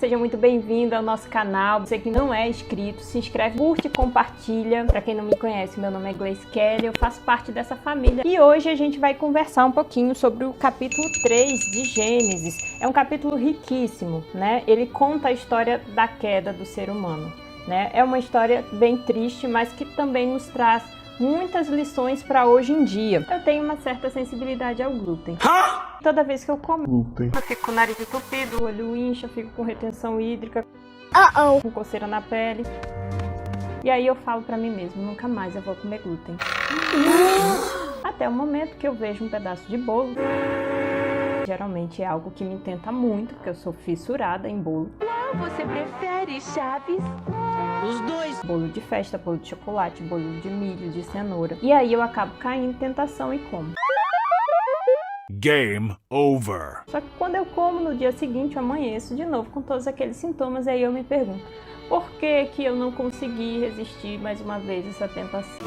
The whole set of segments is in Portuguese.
seja muito bem-vindo ao nosso canal. Você que não é inscrito, se inscreve, curte e compartilha. Para quem não me conhece, meu nome é Gleice Kelly, eu faço parte dessa família. E hoje a gente vai conversar um pouquinho sobre o capítulo 3 de Gênesis. É um capítulo riquíssimo, né? Ele conta a história da queda do ser humano, né? É uma história bem triste, mas que também nos traz muitas lições para hoje em dia. Eu tenho uma certa sensibilidade ao glúten. Toda vez que eu como glúten, eu fico com o nariz entupido, o olho incha, fico com retenção hídrica, com coceira na pele. E aí eu falo para mim mesmo, nunca mais eu vou comer glúten. Até o momento que eu vejo um pedaço de bolo. Geralmente é algo que me tenta muito, porque eu sou fissurada em bolo. Você prefere Chaves? Os dois. Bolo de festa, bolo de chocolate, bolo de milho, de cenoura. E aí eu acabo caindo em tentação e como. Game over. Só que quando eu como no dia seguinte, eu amanheço de novo com todos aqueles sintomas. E aí eu me pergunto, por que eu não consegui resistir mais uma vez essa tentação?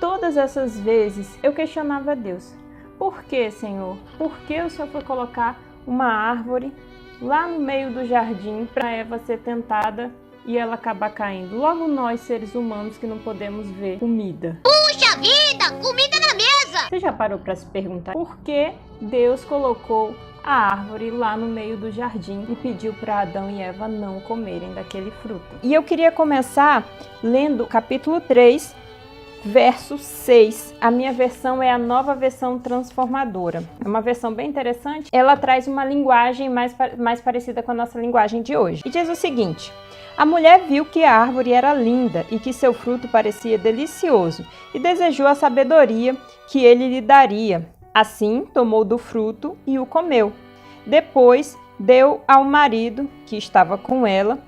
Todas essas vezes eu questionava a Deus. Por que, Senhor? Por que o Senhor foi colocar uma árvore lá no meio do jardim para Eva ser tentada e ela acabar caindo? Logo nós, seres humanos, que não podemos ver comida. Puxa vida! Comida na mesa! Você já parou para se perguntar por que Deus colocou a árvore lá no meio do jardim e pediu para Adão e Eva não comerem daquele fruto? E eu queria começar lendo o capítulo 3, verso 6. A minha versão é a Nova Versão Transformadora. É uma versão bem interessante. Ela traz uma linguagem mais parecida com a nossa linguagem de hoje. E diz o seguinte: a mulher viu que a árvore era linda e que seu fruto parecia delicioso e desejou a sabedoria que ele lhe daria. Assim, tomou do fruto e o comeu. Depois, deu ao marido que estava com ela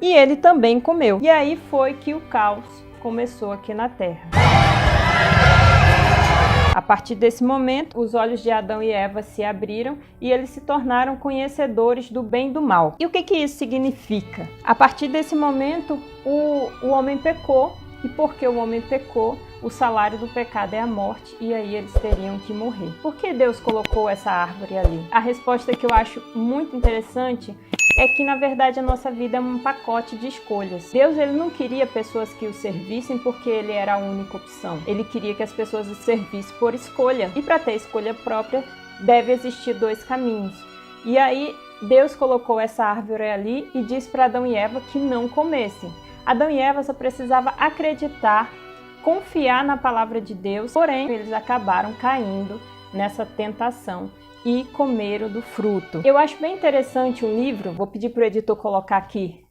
e ele também comeu. E aí foi que o caos começou aqui na Terra. A partir desse momento, os olhos de Adão e Eva se abriram e eles se tornaram conhecedores do bem e do mal. E o que isso significa? A partir desse momento, o homem pecou, e porque o homem pecou, o salário do pecado é a morte, e aí eles teriam que morrer. Por que Deus colocou essa árvore ali? A resposta que eu acho muito interessante é que, na verdade, a nossa vida é um pacote de escolhas. Deus, ele não queria pessoas que o servissem porque ele era a única opção. Ele queria que as pessoas o servissem por escolha. E para ter escolha própria, deve existir dois caminhos. E aí, Deus colocou essa árvore ali e disse para Adão e Eva que não comessem. Adão e Eva só precisavam acreditar, confiar na palavra de Deus, porém, eles acabaram caindo nessa tentação e comeram do fruto. Eu acho bem interessante um livro, vou pedir para o editor colocar aqui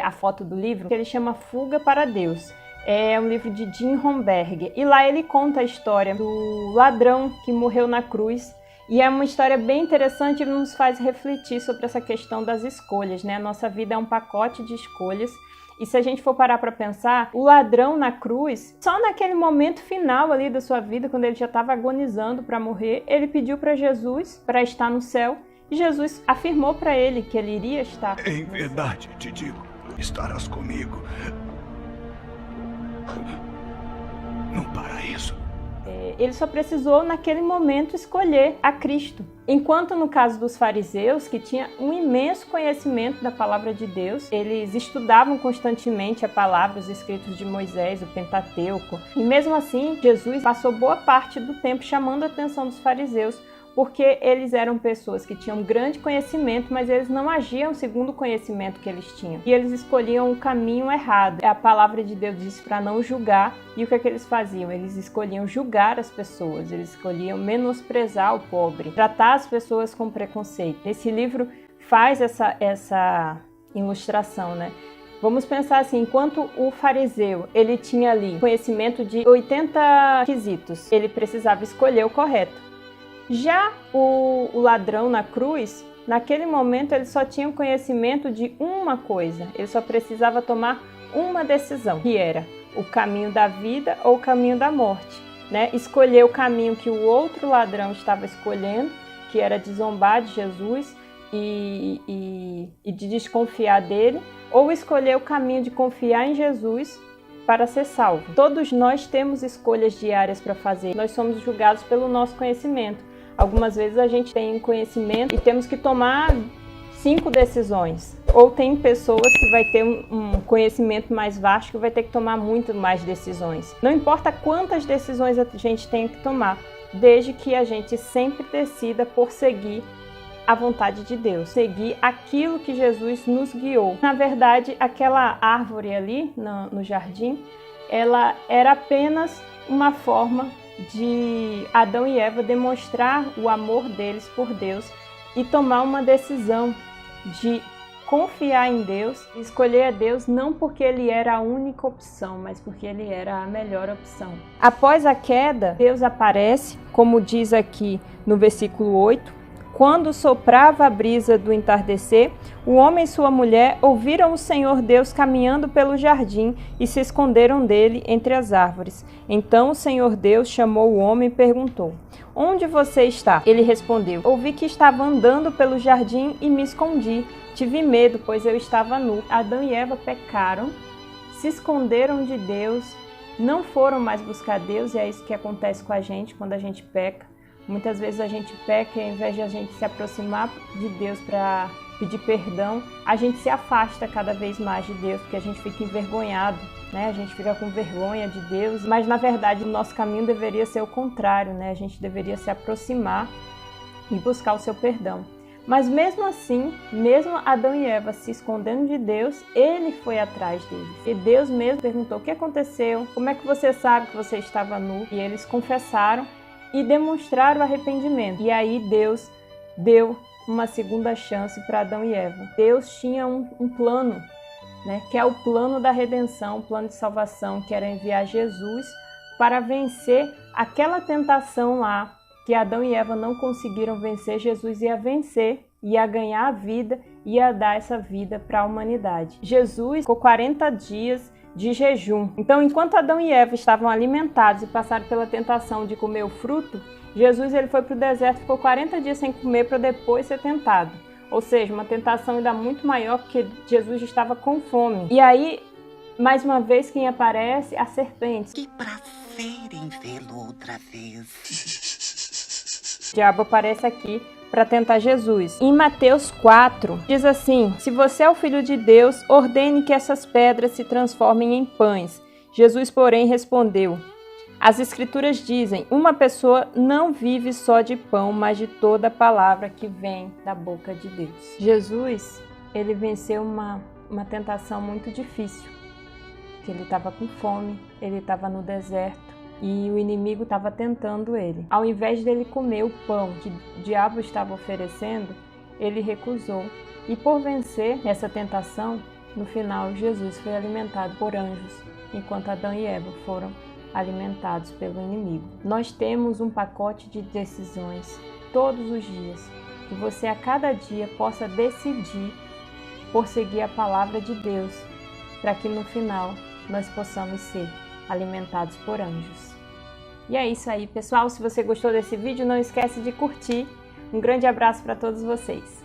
a foto do livro, que ele chama Fuga para Deus. É um livro de Jim Romberg, e lá ele conta a história do ladrão que morreu na cruz, e é uma história bem interessante e nos faz refletir sobre essa questão das escolhas, né? A nossa vida é um pacote de escolhas. E se a gente for parar para pensar, o ladrão na cruz, só naquele momento final ali da sua vida, quando ele já estava agonizando para morrer, ele pediu para Jesus para estar no céu, e Jesus afirmou para ele que ele iria estar. Em verdade te digo, estarás comigo no paraíso. Ele só precisou naquele momento escolher a Cristo. Enquanto no caso dos fariseus, que tinha um imenso conhecimento da palavra de Deus, eles estudavam constantemente a palavra, os escritos de Moisés, o Pentateuco. E mesmo assim, Jesus passou boa parte do tempo chamando a atenção dos fariseus, porque eles eram pessoas que tinham grande conhecimento, mas eles não agiam segundo o conhecimento que eles tinham. E eles escolhiam o caminho errado. A palavra de Deus diz para não julgar, e o que é que eles faziam? Eles escolhiam julgar as pessoas, eles escolhiam menosprezar o pobre, tratar as pessoas com preconceito. Esse livro faz essa ilustração, né? Vamos pensar assim, enquanto o fariseu, ele tinha ali conhecimento de 80 quesitos, ele precisava escolher o correto. Já o ladrão na cruz, naquele momento ele só tinha conhecimento de uma coisa, ele só precisava tomar uma decisão, que era o caminho da vida ou o caminho da morte, né? Escolher o caminho que o outro ladrão estava escolhendo, que era de zombar de Jesus e de desconfiar dele, ou escolher o caminho de confiar em Jesus para ser salvo. Todos nós temos escolhas diárias para fazer. Nós somos julgados pelo nosso conhecimento. Algumas vezes a gente tem um conhecimento e temos que tomar 5 decisões. Ou tem pessoas que vai ter um conhecimento mais vasto que vai ter que tomar muito mais decisões. Não importa quantas decisões a gente tem que tomar, desde que a gente sempre decida por seguir a vontade de Deus, seguir aquilo que Jesus nos guiou. Na verdade, aquela árvore ali no jardim, ela era apenas uma forma de Adão e Eva demonstrar o amor deles por Deus e tomar uma decisão de confiar em Deus, escolher a Deus não porque ele era a única opção, mas porque ele era a melhor opção. Após a queda, Deus aparece, como diz aqui no versículo 8, quando soprava a brisa do entardecer, o homem e sua mulher ouviram o Senhor Deus caminhando pelo jardim e se esconderam dele entre as árvores. Então o Senhor Deus chamou o homem e perguntou: "Onde você está?" Ele respondeu: "Ouvi que estava andando pelo jardim e me escondi. Tive medo, pois eu estava nu." Adão e Eva pecaram, se esconderam de Deus, não foram mais buscar Deus, e é isso que acontece com a gente quando a gente peca. Muitas vezes a gente peca e ao invés de a gente se aproximar de Deus para pedir perdão, a gente se afasta cada vez mais de Deus, porque a gente fica envergonhado, né? A gente fica com vergonha de Deus, mas na verdade o nosso caminho deveria ser o contrário, né? A gente deveria se aproximar e buscar o seu perdão. Mas mesmo assim, mesmo Adão e Eva se escondendo de Deus, ele foi atrás deles. E Deus mesmo perguntou: "O que aconteceu? Como é que você sabe que você estava nu?" E eles confessaram e demonstraram arrependimento. E aí Deus deu uma segunda chance para Adão e Eva. Deus tinha um plano, né, que é o plano da redenção, o plano de salvação, que era enviar Jesus para vencer aquela tentação lá que Adão e Eva não conseguiram vencer. Jesus ia vencer, ia ganhar a vida, ia dar essa vida para a humanidade. Jesus ficou 40 dias de jejum. Então, enquanto Adão e Eva estavam alimentados e passaram pela tentação de comer o fruto, Jesus ele foi para o deserto e ficou 40 dias sem comer para depois ser tentado. Ou seja, uma tentação ainda muito maior, porque Jesus estava com fome. E aí, mais uma vez, quem aparece? A serpente. Que prazer em vê-lo outra vez. O diabo aparece aqui para tentar Jesus. Em Mateus 4, diz assim: "Se você é o Filho de Deus, ordene que essas pedras se transformem em pães." Jesus, porém, respondeu: "As Escrituras dizem, uma pessoa não vive só de pão, mas de toda palavra que vem da boca de Deus." Jesus, ele venceu uma tentação muito difícil, que ele estava com fome, ele estava no deserto, e o inimigo estava tentando ele. Ao invés dele comer o pão que o diabo estava oferecendo, ele recusou. E por vencer essa tentação, no final Jesus foi alimentado por anjos, enquanto Adão e Eva foram alimentados pelo inimigo. Nós temos um pacote de decisões todos os dias, que você a cada dia possa decidir por seguir a palavra de Deus, para que no final nós possamos ser alimentados por anjos. E é isso aí, pessoal. Se você gostou desse vídeo, não esquece de curtir. Um grande abraço para todos vocês.